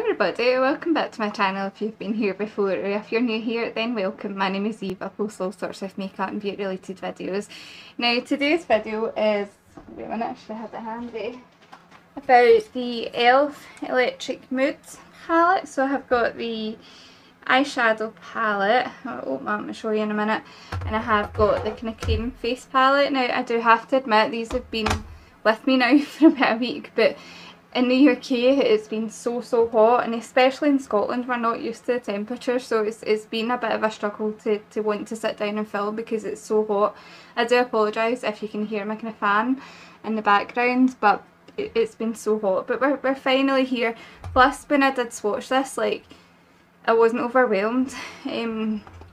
everybody, welcome back to my channel if you've been here before, or if you're new here then welcome. My name is Eve. I post all sorts of makeup and beauty related videos. Now today's video is, wait a minute, I should have it handy, about the e.l.f. Electric Mood palette. So I have got the eyeshadow palette, I'll open that and show you in a minute, and I have got the kind of cream face palette. Now I do have to admit these have been with me now for about a week, but in the UK it's been so hot, and especially in Scotland we're not used to the temperature, so it's been a bit of a struggle to want to sit down and film because it's so hot. I do apologise if you can hear my kind of fan in the background, but it's been so hot. But we're finally here. Plus when I did swatch this, like, I wasn't overwhelmed,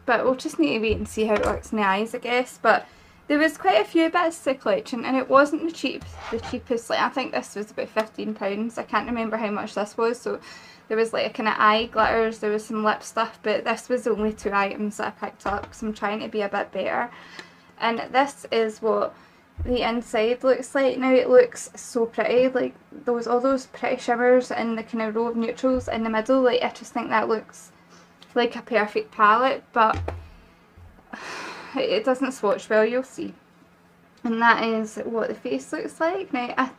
but we'll just need to wait and see how it works in the eyes, I guess. But there was quite a few bits to the collection, and it wasn't the cheapest. Like, I think this was about £15. I can't remember how much this was. So there was like a kind of eye glitters, there was some lip stuff, but this was the only two items that I picked up because I'm trying to be a bit better. And this is what the inside looks like. Now it looks so pretty, like all those pretty shimmers and the kind of row of neutrals in the middle. Like, I just think that looks like a perfect palette, but it doesn't swatch well, you'll see. And that is what the face looks like. Now I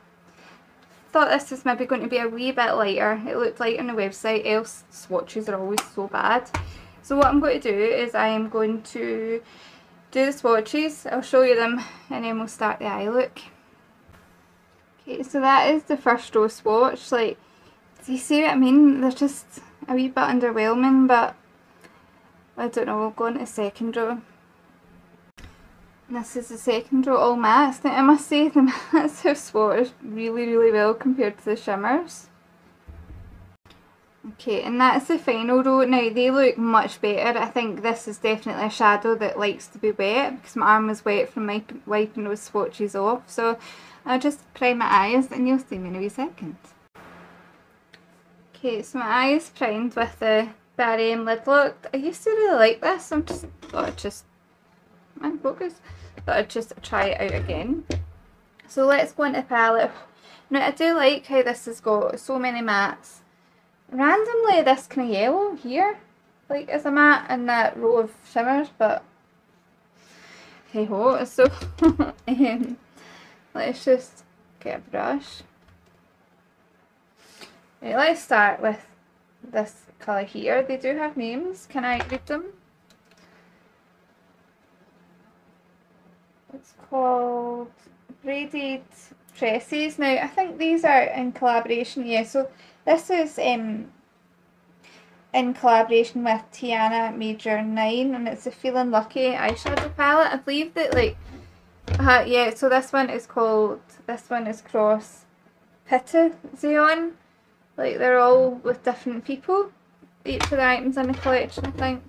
thought this was maybe going to be a wee bit lighter. It looked light on the website, else swatches are always so bad. So what I'm going to do is I am going to do the swatches, I'll show you them, and then we'll start the eye look. Okay, so that is the first row swatch. Like, do you see what I mean? They're just a wee bit underwhelming, but I don't know, we'll go on to the second row. This is the second row, all mattes. Now I must say the mattes have swatched really well compared to the shimmers. Okay, and that's the final row. Now they look much better. I think this is definitely a shadow that likes to be wet because my arm is wet from wiping those swatches off. So I'll just prime my eyes and you'll see me in a wee second. Okay, so my eye is primed with the Barry lid lock. I used to really like this. But I'd just try it out again. So let's go into the palette. Now I do like how this has got so many mattes. Randomly this kind of yellow here, like, is a matte in that row of shimmers, but hey ho. So let's just get a brush. Right, let's start with this colour here. They do have names. Can I read them? It's called Braided Tresses. Now I think these are in collaboration, yeah, so this is in collaboration with Tiana Major 9, and it's a Feeling Lucky eyeshadow palette. I believe that, like, yeah, so this one is Cross Pitazion. Like, they're all with different people, each of the items in the collection, I think.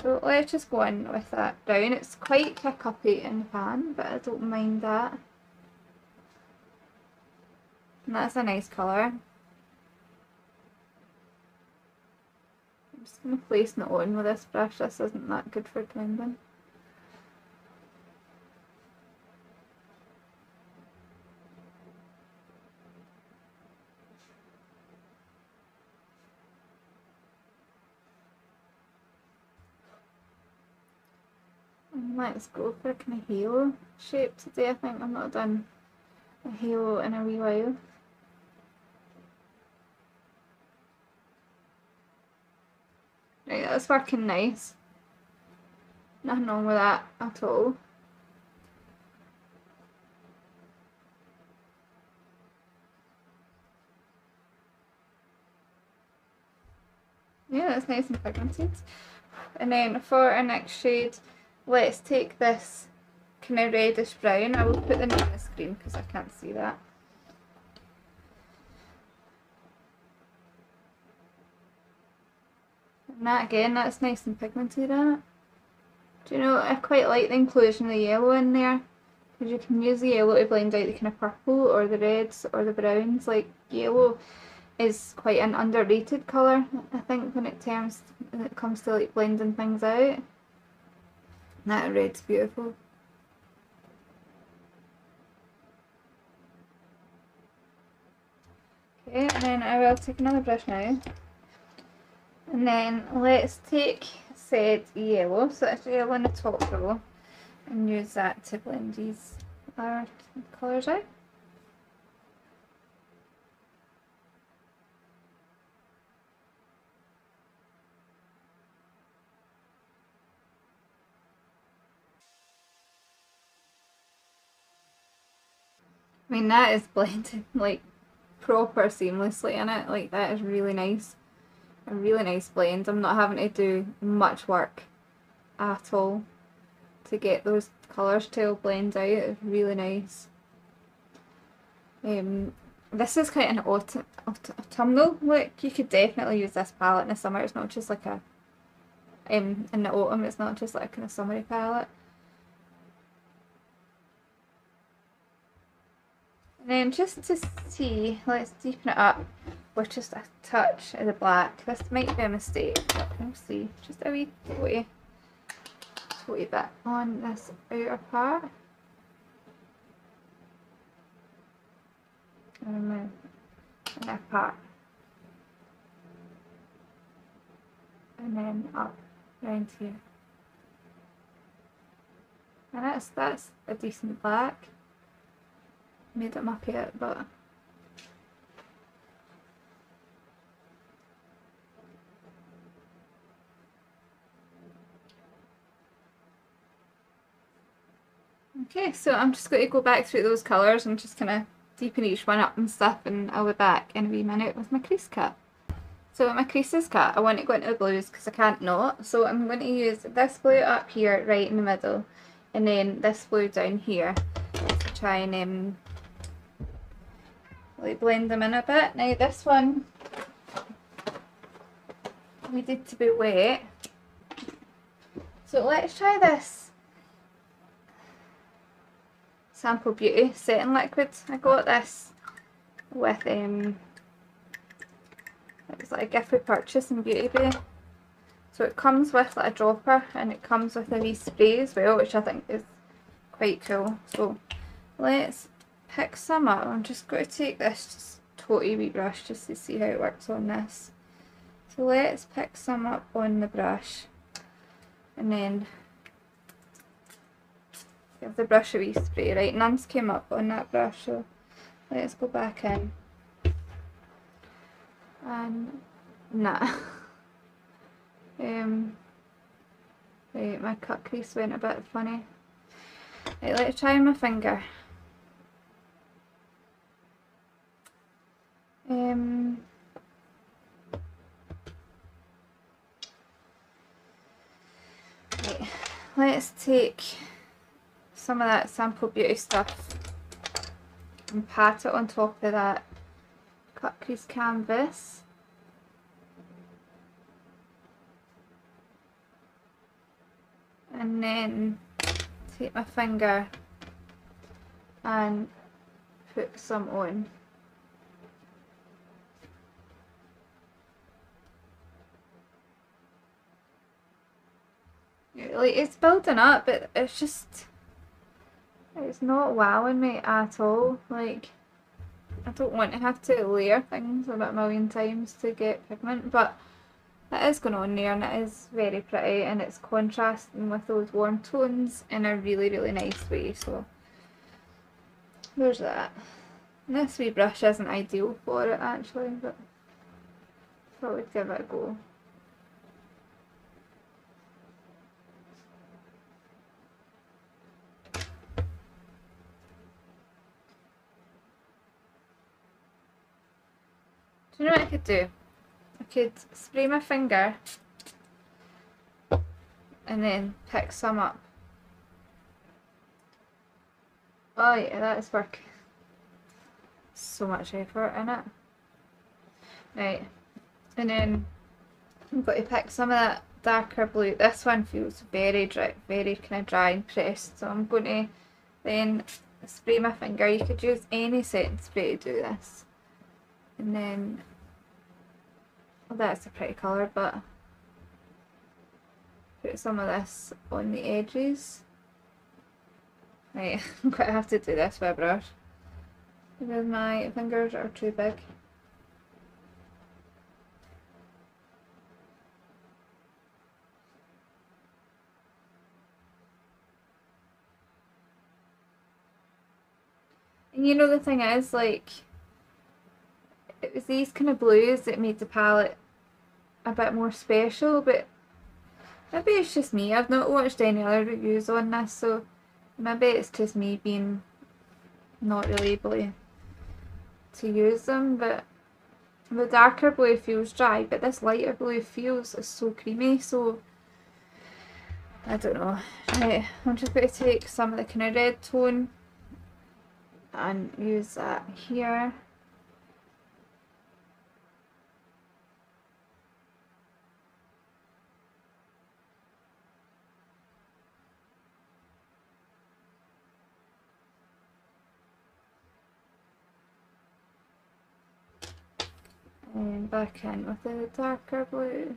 So let's just go in with that brown. It's quite pick-uppy in the pan, but I don't mind that. And that's a nice colour. I'm just going to place it on with this brush. This isn't that good for blending. Let's go for a kind of halo shape today. I think I've not done a halo in a wee while. Right, that's working nice. Nothing wrong with that at all. Yeah, that's nice and pigmented. And then for our next shade, let's take this kind of reddish brown. I will put them on the screen because I can't see that. And that again, that's nice and pigmented in it. Do you know, I quite like the inclusion of the yellow in there, because you can use the yellow to blend out the kind of purple or the reds or the browns. Like, yellow is quite an underrated colour, I think, when it comes to like blending things out. That red's beautiful. Okay, and then I will take another brush now. And then let's take said yellow, so that's yellow in the top row, and use that to blend these other colours out. I mean, that is blending like proper seamlessly in it. Like, that is really nice. A really nice blend. I'm not having to do much work at all to get those colours to blend out. It's really nice. This is quite an autumnal look. You could definitely use this palette in the summer. It's not just like a in the autumn, it's not just like a kind of summery palette. And then just to see, let's deepen it up with just a touch of the black. This might be a mistake, but we'll see. Just a wee floaty bit on this outer part. And then inner part. And then up around here. And that's a decent black. Made it mucky it, but okay, so I'm just going to go back through those colours and just kind of deepen each one up and stuff, and I'll be back in a wee minute with my crease cut. So with my creases cut, I want to go into the blues because I can't not, so I'm going to use this blue up here right in the middle, and then this blue down here to try and like blend them in a bit. Now this one needed to be wet, so let's try this Sample Beauty setting liquid. I got this with it was like a gift we purchased in Beauty Bay. So it comes with like a dropper, and it comes with a wee spray as well, which I think is quite cool. So let's pick some up. I'm just going to take this just toty wee brush just to see how it works on this. So let's pick some up on the brush, and then give the brush a wee spray. Right, none's came up on that brush, so let's go back in. And nah. Right, my cut crease went a bit funny. Right, let's try my finger. Right, let's take some of that Sample Beauty stuff and pat it on top of that cut crease canvas. And then take my finger and put some on. Like, it's building up, but it's just, it's not wowing me at all. Like, I don't want to have to layer things about a million times to get pigment, but it is going on there, and it is very pretty, and it's contrasting with those warm tones in a really, really nice way. So there's that. And this wee brush isn't ideal for it actually, but I thought we'd give it a go. Do you know what I could do? I could spray my finger and then pick some up. Oh yeah, that is work. So much effort in it. Right, and then I'm going to pick some of that darker blue. This one feels very dry, very kind of dry and pressed, so I'm going to then spray my finger. You could use any setting spray to do this. And then, well, that's a pretty colour, but put some of this on the edges. Right, I'm going to have to do this with a brush because my fingers are too big. You know, the thing is, like, it was these kind of blues that made the palette a bit more special, but maybe it's just me. I've not watched any other reviews on this, so maybe it's just me being not really able to use them, but the darker blue feels dry, but this lighter blue feels so creamy, so I don't know. Right, I'm just going to take some of the kind of red tone and use that here. And back in with the darker blue.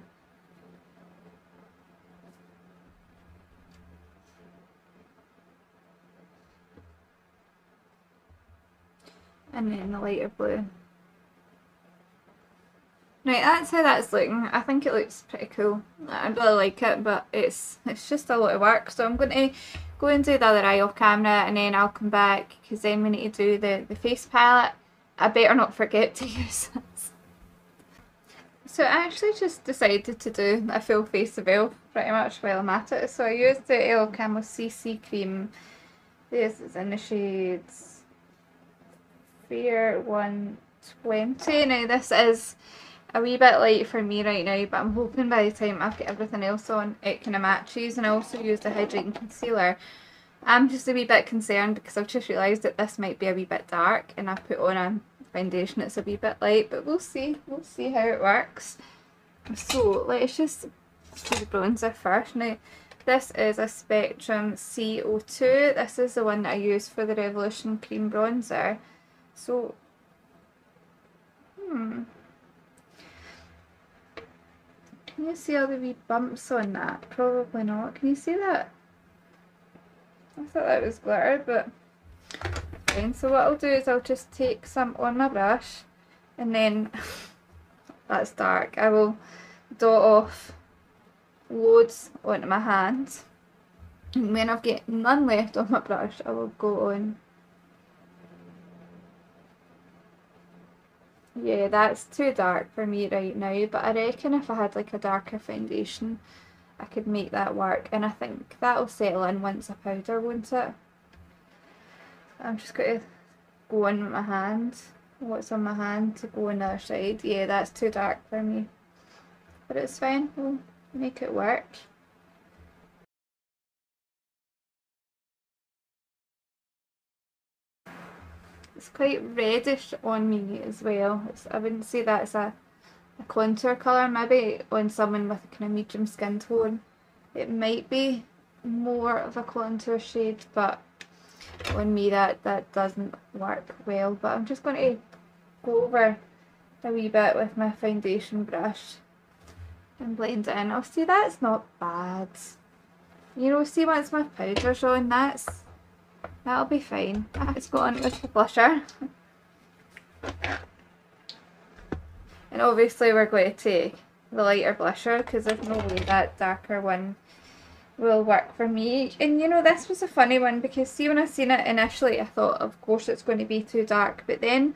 And then the lighter blue. Right, that's how that's looking. I think it looks pretty cool. I really like it, but it's just a lot of work. So I'm going to go and do the other eye off camera, and then I'll come back, because then we need to do the face palette. I better not forget to use this. So I actually just decided to do a full face of e.l.f. pretty much while I'm at it. So I used the e.l.f. Camo CC cream. This is in the shades Fair 120. Now this is a wee bit light for me right now, but I'm hoping by the time I've got everything else on it kind of matches. And I also used a hydrating concealer. I'm just a wee bit concerned because I've just realised that this might be a wee bit dark, and I've put on a foundation that's a wee bit light, but we'll see how it works. So let's just do the bronzer first. Now this is a Spectrum CO2. This is the one that I use for the Revolution Cream Bronzer. So can you see all the wee bumps on that? Probably not. Can you see that? I thought that was glitter, but fine. So what I'll do is I'll just take some on my brush, and then that's dark. I will dot off loads onto my hand, and when I've got none left on my brush, I will go on. Yeah, that's too dark for me right now, but I reckon if I had like a darker foundation, I could make that work, and I think that'll settle in once I powder, won't it? I'm just going to go on with my hand. What's on my hand to go on the other side. Yeah, that's too dark for me, but it's fine, we'll make it work. It's quite reddish on me as well. I wouldn't say that's a contour colour. Maybe on someone with a kind of medium skin tone it might be more of a contour shade, but on me that doesn't work well. But I'm just going to go over a wee bit with my foundation brush and blend it in. I'll see, that's not bad. You know, see, once my powder's on, that'll be fine. Let's go on with the blusher. And obviously we're going to take the lighter blusher, because there's no way that darker one will work for me. And you know, this was a funny one, because see, when I seen it initially I thought of course it's going to be too dark, but then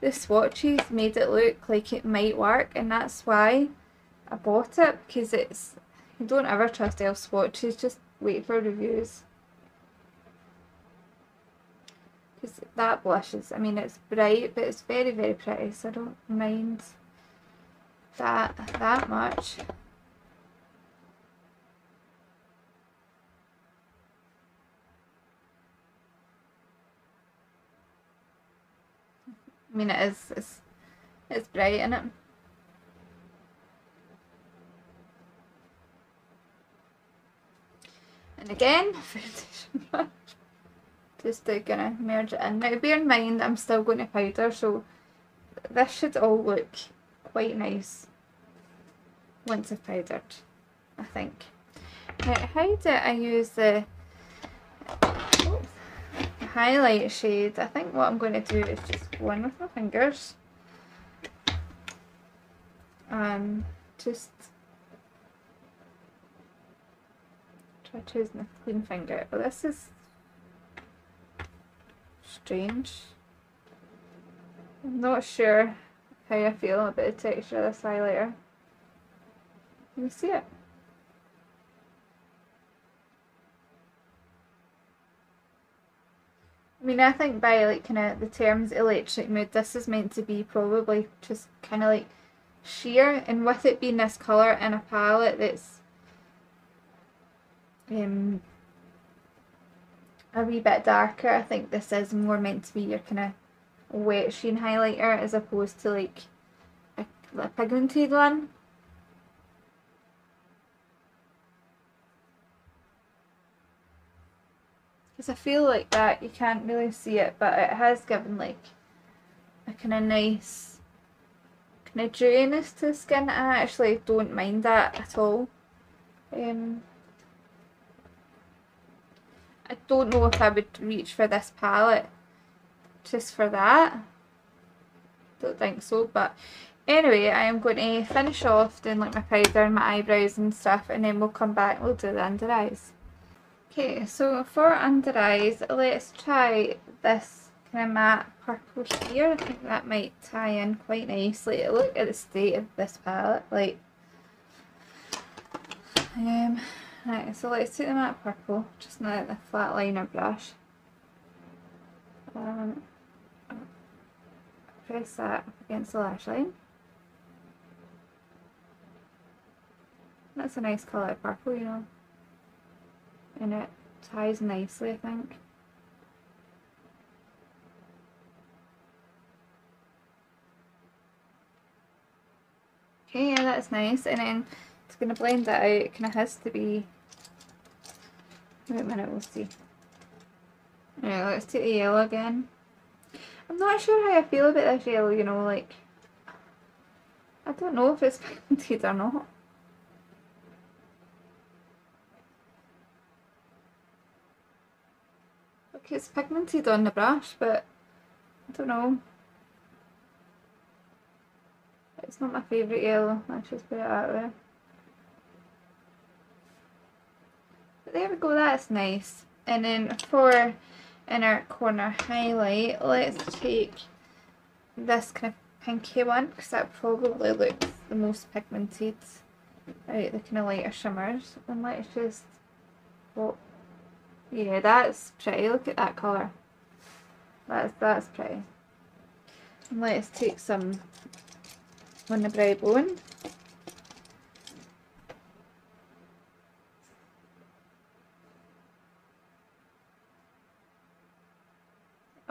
the swatches made it look like it might work, and that's why I bought it, because it's, you don't ever trust e.l.f. swatches, just wait for reviews. Because that blush is, I mean, it's bright, but it's very, very pretty, so I don't mind that much. I mean, it's bright, isn't it? And again, foundation brush. Just to kind of merge it in. Now bear in mind I'm still going to powder, so this should all look quite nice once I've powdered, I think. Now, how do I use the highlight shade? I think what I'm going to do is just go in with my fingers and just try choosing a clean finger. Well, this is strange. I'm not sure how I feel about the texture of this highlighter. Can you see it? I mean, I think by like kind of the terms electric mood, this is meant to be probably just kind of like sheer, and with it being this colour in a palette that's a wee bit darker, I think this is more meant to be your kind of wet sheen highlighter as opposed to like a pigmented one. Because I feel like that you can't really see it, but it has given like a kind of nice kind of dewiness to the skin. I actually don't mind that at all. I don't know if I would reach for this palette just for that. Don't think so, but anyway, I am going to finish off doing like my powder and my eyebrows and stuff, and then we'll come back and we'll do the under eyes. Okay, so for under eyes, let's try this kind of matte purple here. I think that might tie in quite nicely. Look at the state of this palette, like right, so let's take the matte purple, just now the flat liner brush. Press that up against the lash line. That's a nice colour of purple, you know, and it ties nicely, I think. Okay, yeah, that's nice, and then it's going to blend that out. It kind of has to be. Wait a minute, we'll see. Alright, let's take the yellow again. I'm not sure how I feel about this yellow, you know, like, I don't know if it's pigmented or not. Look, it's pigmented on the brush, but I don't know. It's not my favourite yellow, let's just put it that way. But there we go, that's nice. And then for inner corner highlight, let's take this kind of pinky one, because that probably looks the most pigmented out the kind of lighter shimmers. And let's just, well, yeah, that's pretty. Look at that colour. That's pretty. And let's take some on the brow bone.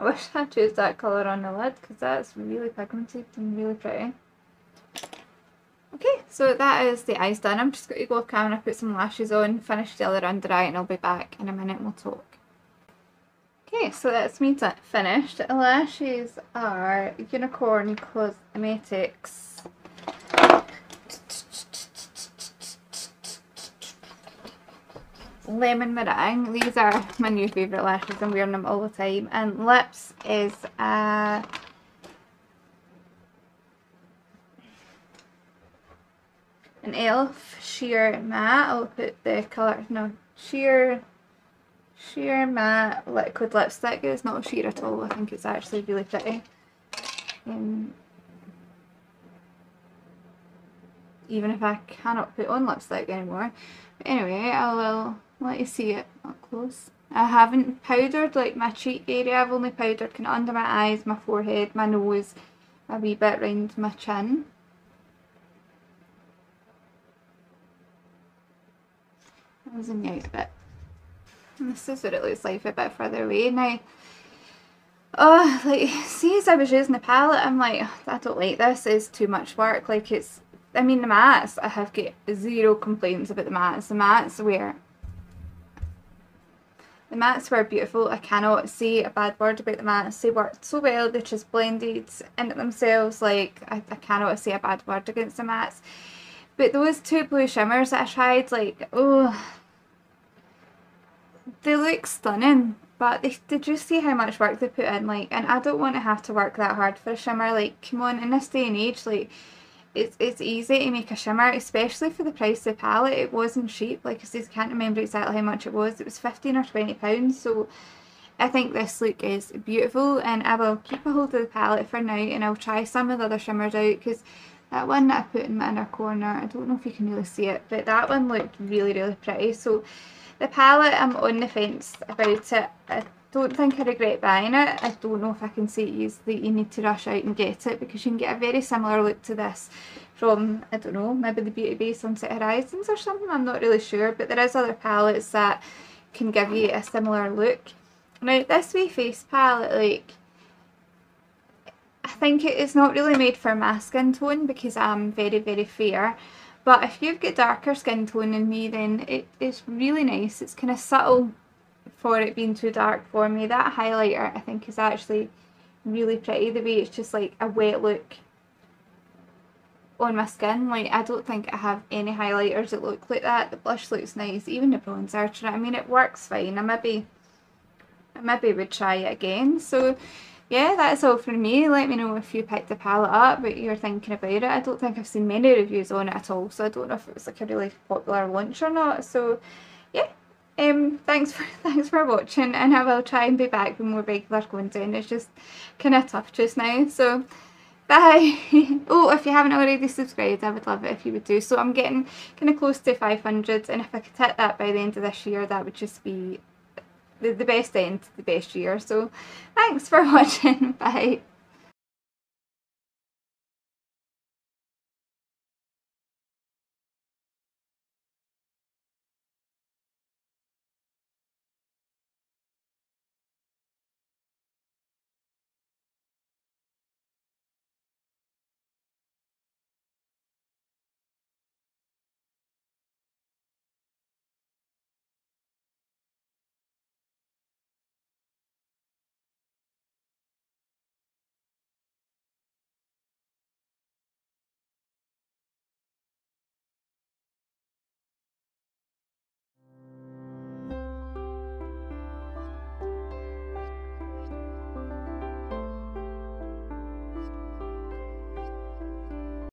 I wish I chose that colour on the lid, because that's really pigmented and really pretty. Okay, so that is the eyes done. I'm just going to go off camera, put some lashes on, finish the other under eye, and I'll be back in a minute and we'll talk. Okay, so that's me finished. The lashes are Unicorn Cosmetics Lemon Meringue. These are my new favourite lashes, I'm wearing them all the time. And lips is an e.l.f. Sheer Matte. I'll put the colour, no, Sheer Matte Liquid Lipstick. It's not sheer at all, I think it's actually really pretty. Even if I cannot put on lipstick anymore. But anyway, I will let you see it up close. I haven't powdered like my cheek area, I've only powdered kind of under my eyes, my forehead, my nose, a wee bit round my chin. That was in the out a bit. And this is what it looks like a bit further away. Now, oh, like, see, as I was using the palette, I'm like, I don't like this, it's too much work. Like, it's, I mean, the mattes, I have got zero complaints about the mattes. The mattes were beautiful. I cannot say a bad word about the mattes. They worked so well, they just blended into themselves. Like, I cannot say a bad word against the mattes. But those two blue shimmers that I tried, like, oh, they look stunning. But did you see how much work they put in? Like, and I don't want to have to work that hard for a shimmer. Like, come on, in this day and age, like, it's easy to make a shimmer, especially for the price of the palette. It wasn't cheap. Like I said, I can't remember exactly how much it was. It was £15 or £20, so I think this look is beautiful, and I will keep a hold of the palette for now, and I'll try some of the other shimmers out, because that one that I put in my inner corner, I don't know if you can really see it, but that one looked really, really pretty. So the palette, I'm on the fence about it. I don't think I regret buying it. I don't know if I can say to you that you need to rush out and get it, because you can get a very similar look to this from, I don't know, maybe the Beauty Bay Sunset Horizons or something, I'm not really sure, but there is other palettes that can give you a similar look. Now this wee face palette, like, I think it is not really made for my skin tone because I'm very, very fair, but if you've got darker skin tone than me, then it is really nice. It's kind of subtle for it being too dark for me. That highlighter I think is actually really pretty, the way it's just like a wet look on my skin. Like, I don't think I have any highlighters that look like that. The blush looks nice, even the bronzer, I mean, it works fine. I maybe would try it again. So yeah, that's all from me. Let me know if you picked the palette up, what you're thinking about it. I don't think I've seen many reviews on it at all, so I don't know if it was like a really popular launch or not. So yeah, thanks for watching, and I will try and be back with more regular content. It's just kind of tough just now, so bye. Oh, if you haven't already subscribed, I would love it if you would do so. I'm getting kind of close to 500, and if I could hit that by the end of this year, that would just be the best end to the best year. So thanks for watching. Bye.